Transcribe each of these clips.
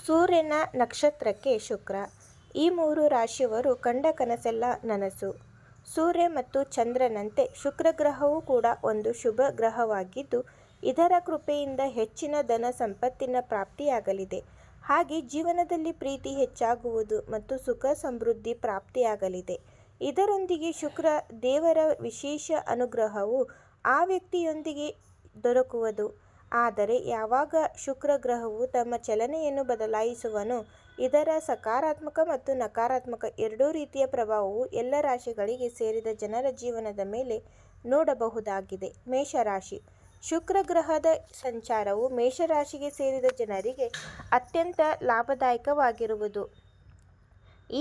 ಸೂರ್ಯನ ನಕ್ಷತ್ರಕ್ಕೆ ಶುಕ್ರ. ಈ ಮೂರು ರಾಶಿಯವರು ಕಂಡ ಕನಸೆಲ್ಲ ನನಸು. ಸೂರ್ಯ ಮತ್ತು ಚಂದ್ರನಂತೆ ಶುಕ್ರಗ್ರಹವೂ ಕೂಡ ಒಂದು ಶುಭ ಗ್ರಹವಾಗಿದ್ದು, ಇದರ ಕೃಪೆಯಿಂದ ಹೆಚ್ಚಿನ ಧನ ಸಂಪತ್ತಿನ ಪ್ರಾಪ್ತಿಯಾಗಲಿದೆ. ಹಾಗೆ ಜೀವನದಲ್ಲಿ ಪ್ರೀತಿ ಹೆಚ್ಚಾಗುವುದು ಮತ್ತು ಸುಖ ಸಮೃದ್ಧಿ ಪ್ರಾಪ್ತಿಯಾಗಲಿದೆ. ಇದರೊಂದಿಗೆ ಶುಕ್ರ ದೇವರ ವಿಶೇಷ ಅನುಗ್ರಹವು ಆ ವ್ಯಕ್ತಿಯೊಂದಿಗೆ ದೊರಕುವುದು. ಆದರೆ ಯಾವಾಗ ಶುಕ್ರ ಗ್ರಹವು ತಮ್ಮ ಚಲನೆಯನ್ನು ಬದಲಾಯಿಸುವನೋ, ಇದರ ಸಕಾರಾತ್ಮಕ ಮತ್ತು ನಕಾರಾತ್ಮಕ ಎರಡೂ ರೀತಿಯ ಪ್ರಭಾವವು ಎಲ್ಲ ರಾಶಿಗಳಿಗೆ ಸೇರಿದ ಜನರ ಜೀವನದ ಮೇಲೆ ನೋಡಬಹುದಾಗಿದೆ. ಮೇಷರಾಶಿ. ಶುಕ್ರ ಗ್ರಹದ ಸಂಚಾರವು ಮೇಷರಾಶಿಗೆ ಸೇರಿದ ಜನರಿಗೆ ಅತ್ಯಂತ ಲಾಭದಾಯಕವಾಗಿರುವುದು.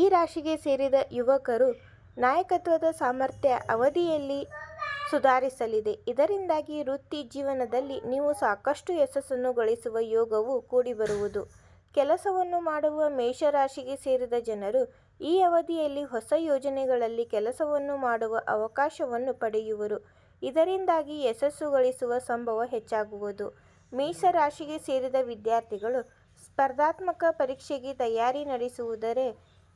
ಈ ರಾಶಿಗೆ ಸೇರಿದ ಯುವಕರು ನಾಯಕತ್ವದ ಸಾಮರ್ಥ್ಯ ಅವಧಿಯಲ್ಲಿ ಸುಧಾರಿಸಲಿದೆ. ಇದರಿಂದಾಗಿ ವೃತ್ತಿ ಜೀವನದಲ್ಲಿ ನೀವು ಸಾಕಷ್ಟು ಯಶಸ್ಸನ್ನು ಗಳಿಸುವ ಯೋಗವು ಕೂಡಿಬರುವುದು. ಕೆಲಸವನ್ನು ಮಾಡುವ ಮೇಷರಾಶಿಗೆ ಸೇರಿದ ಜನರು ಈ ಅವಧಿಯಲ್ಲಿ ಹೊಸ ಯೋಜನೆಗಳಲ್ಲಿ ಕೆಲಸವನ್ನು ಮಾಡುವ ಅವಕಾಶವನ್ನು ಪಡೆಯುವರು. ಇದರಿಂದಾಗಿ ಯಶಸ್ಸು ಗಳಿಸುವ ಸಂಭವ ಹೆಚ್ಚಾಗುವುದು. ಮೇಷರಾಶಿಗೆ ಸೇರಿದ ವಿದ್ಯಾರ್ಥಿಗಳು ಸ್ಪರ್ಧಾತ್ಮಕ ಪರೀಕ್ಷೆಗೆ ತಯಾರಿ ನಡೆಸುವುದರೆ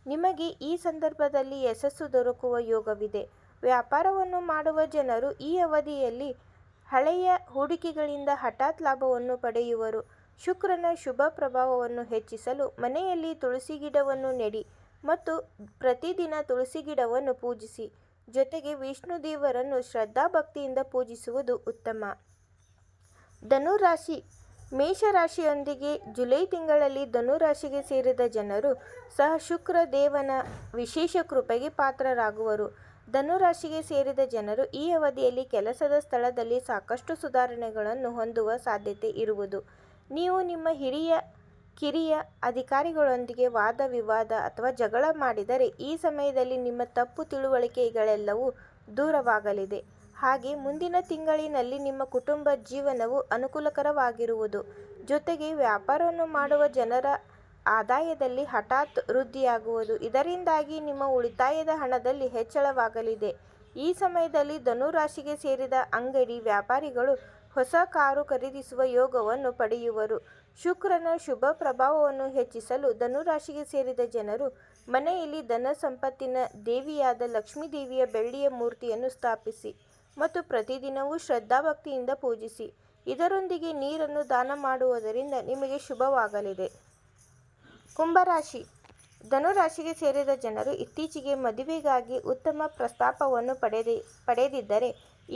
ನಿಮಗೆ ಈ ಸಂದರ್ಭದಲ್ಲಿ ಯಶಸ್ಸು ದೊರಕುವ ಯೋಗವಿದೆ. ವ್ಯಾಪಾರವನ್ನು ಮಾಡುವ ಜನರು ಈ ಅವಧಿಯಲ್ಲಿ ಹಳೆಯ ಹೂಡಿಕೆಗಳಿಂದ ಹಠಾತ್ ಲಾಭವನ್ನು ಪಡೆಯುವರು. ಶುಕ್ರನ ಶುಭ ಪ್ರಭಾವವನ್ನು ಹೆಚ್ಚಿಸಲು ಮನೆಯಲ್ಲಿ ತುಳಸಿ ಗಿಡವನ್ನು ನೆಡಿ ಮತ್ತು ಪ್ರತಿದಿನ ತುಳಸಿ ಗಿಡವನ್ನು ಪೂಜಿಸಿ. ಜೊತೆಗೆ ವಿಷ್ಣು ದೇವರನ್ನು ಶ್ರದ್ಧಾಭಕ್ತಿಯಿಂದ ಪೂಜಿಸುವುದು ಉತ್ತಮ. ಧನುರಾಶಿ. ಮೇಷರಾಶಿಯೊಂದಿಗೆ ಜುಲೈ ತಿಂಗಳಲ್ಲಿ ಧನುರಾಶಿಗೆ ಸೇರಿದ ಜನರು ಸಹ ಶುಕ್ರ ದೇವನ ವಿಶೇಷ ಕೃಪೆಗೆ ಪಾತ್ರರಾಗುವರು. ಧನುರಾಶಿಗೆ ಸೇರಿದ ಜನರು ಈ ಅವಧಿಯಲ್ಲಿ ಕೆಲಸದ ಸ್ಥಳದಲ್ಲಿ ಸಾಕಷ್ಟು ಸುಧಾರಣೆಗಳನ್ನು ಹೊಂದುವ ಸಾಧ್ಯತೆ ಇರುವುದು. ನೀವು ನಿಮ್ಮ ಹಿರಿಯ ಕಿರಿಯ ಅಧಿಕಾರಿಗಳೊಂದಿಗೆ ವಾದ ವಿವಾದ ಅಥವಾ ಜಗಳ ಮಾಡಿದರೆ ಈ ಸಮಯದಲ್ಲಿ ನಿಮ್ಮ ತಪ್ಪು ತಿಳುವಳಿಕೆಗಳೆಲ್ಲವೂ ದೂರವಾಗಲಿದೆ. ಹಾಗೆ ಮುಂದಿನ ತಿಂಗಳಿನಲ್ಲಿ ನಿಮ್ಮ ಕುಟುಂಬ ಜೀವನವು ಅನುಕೂಲಕರವಾಗಿರುವುದು. ಜೊತೆಗೆ ವ್ಯಾಪಾರವನ್ನು ಮಾಡುವ ಜನರ ಆದಾಯದಲ್ಲಿ ಹಠಾತ್ ವೃದ್ಧಿಯಾಗುವುದು. ಇದರಿಂದಾಗಿ ನಿಮ್ಮ ಉಳಿತಾಯದ ಹಣದಲ್ಲಿ ಹೆಚ್ಚಳವಾಗಲಿದೆ. ಈ ಸಮಯದಲ್ಲಿ ಧನುರಾಶಿಗೆ ಸೇರಿದ ಅಂಗಡಿ ವ್ಯಾಪಾರಿಗಳು ಹೊಸ ಕಾರು ಖರೀದಿಸುವ ಯೋಗವನ್ನು ಪಡೆಯುವರು. ಶುಕ್ರನ ಶುಭ ಪ್ರಭಾವವನ್ನು ಹೆಚ್ಚಿಸಲು ಧನುರಾಶಿಗೆ ಸೇರಿದ ಜನರು ಮನೆಯಲ್ಲಿ ಧನ ಸಂಪತ್ತಿನ ದೇವಿಯಾದ ಲಕ್ಷ್ಮೀ ದೇವಿಯ ಬೆಳ್ಳಿಯ ಮೂರ್ತಿಯನ್ನು ಸ್ಥಾಪಿಸಿ ಮತ್ತು ಪ್ರತಿದಿನವೂ ಶ್ರದ್ಧಾಭಕ್ತಿಯಿಂದ ಪೂಜಿಸಿ. ಇದರೊಂದಿಗೆ ನೀರನ್ನು ದಾನ ಮಾಡುವುದರಿಂದ ನಿಮಗೆ ಶುಭವಾಗಲಿದೆ. ಕುಂಭರಾಶಿ. ಧನುರಾಶಿಗೆ ಸೇರಿದ ಜನರು ಇತ್ತೀಚೆಗೆ ಮದುವೆಗಾಗಿ ಉತ್ತಮ ಪ್ರಸ್ತಾಪವನ್ನು ಪಡೆದಿದ್ದರೆ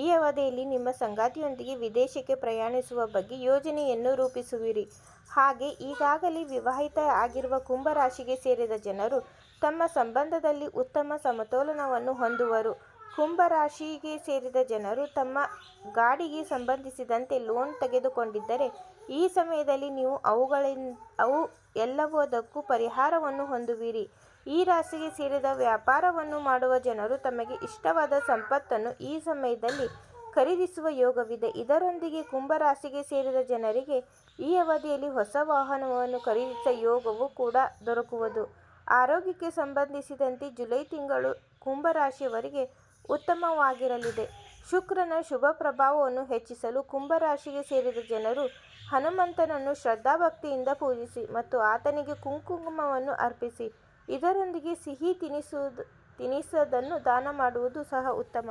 ಈ ಅವಧಿಯಲ್ಲಿ ನಿಮ್ಮ ಸಂಗಾತಿಯೊಂದಿಗೆ ವಿದೇಶಕ್ಕೆ ಪ್ರಯಾಣಿಸುವ ಬಗ್ಗೆ ಯೋಜನೆಯನ್ನು ರೂಪಿಸುವಿರಿ. ಹಾಗೆ ಈಗಾಗಲೇ ವಿವಾಹಿತ ಆಗಿರುವ ಕುಂಭರಾಶಿಗೆ ಸೇರಿದ ಜನರು ತಮ್ಮ ಸಂಬಂಧದಲ್ಲಿ ಉತ್ತಮ ಸಮತೋಲನವನ್ನು ಹೊಂದುವರು. ಕುಂಭರಾಶಿಗೆ ಸೇರಿದ ಜನರು ತಮ್ಮ ಗಾಡಿಗೆ ಸಂಬಂಧಿಸಿದಂತೆ ಲೋನ್ ತೆಗೆದುಕೊಂಡಿದ್ದರೆ ಈ ಸಮಯದಲ್ಲಿ ನೀವು ಅವು ಎಲ್ಲದಕ್ಕೂ ಪರಿಹಾರವನ್ನು ಹೊಂದುವಿರಿ. ಈ ರಾಶಿಗೆ ಸೇರಿದ ವ್ಯಾಪಾರವನ್ನು ಮಾಡುವ ಜನರು ತಮಗೆ ಇಷ್ಟವಾದ ಸಂಪತ್ತನ್ನು ಈ ಸಮಯದಲ್ಲಿ ಖರೀದಿಸುವ ಯೋಗವಿದೆ. ಇದರೊಂದಿಗೆ ಕುಂಭರಾಶಿಗೆ ಸೇರಿದ ಜನರಿಗೆ ಈ ಅವಧಿಯಲ್ಲಿ ಹೊಸ ವಾಹನವನ್ನು ಖರೀದಿಸುವ ಯೋಗವೂ ಕೂಡ ದೊರಕುವುದು. ಆರೋಗ್ಯಕ್ಕೆ ಸಂಬಂಧಿಸಿದಂತೆ ಜುಲೈ ತಿಂಗಳು ಕುಂಭರಾಶಿಯವರಿಗೆ ಉತ್ತಮವಾಗಿರಲಿದೆ. ಶುಕ್ರನ ಶುಭ ಪ್ರಭಾವವನ್ನು ಹೆಚ್ಚಿಸಲು ಕುಂಭರಾಶಿಗೆ ಸೇರಿದ ಜನರು ಹನುಮಂತನನ್ನು ಶ್ರದ್ಧಾಭಕ್ತಿಯಿಂದ ಪೂಜಿಸಿ ಮತ್ತು ಆತನಿಗೆ ಕುಂಕುಮವನ್ನು ಅರ್ಪಿಸಿ. ಇದರೊಂದಿಗೆ ಸಿಹಿ ತಿನಿಸದನ್ನು ದಾನ ಮಾಡುವುದು ಸಹ ಉತ್ತಮ.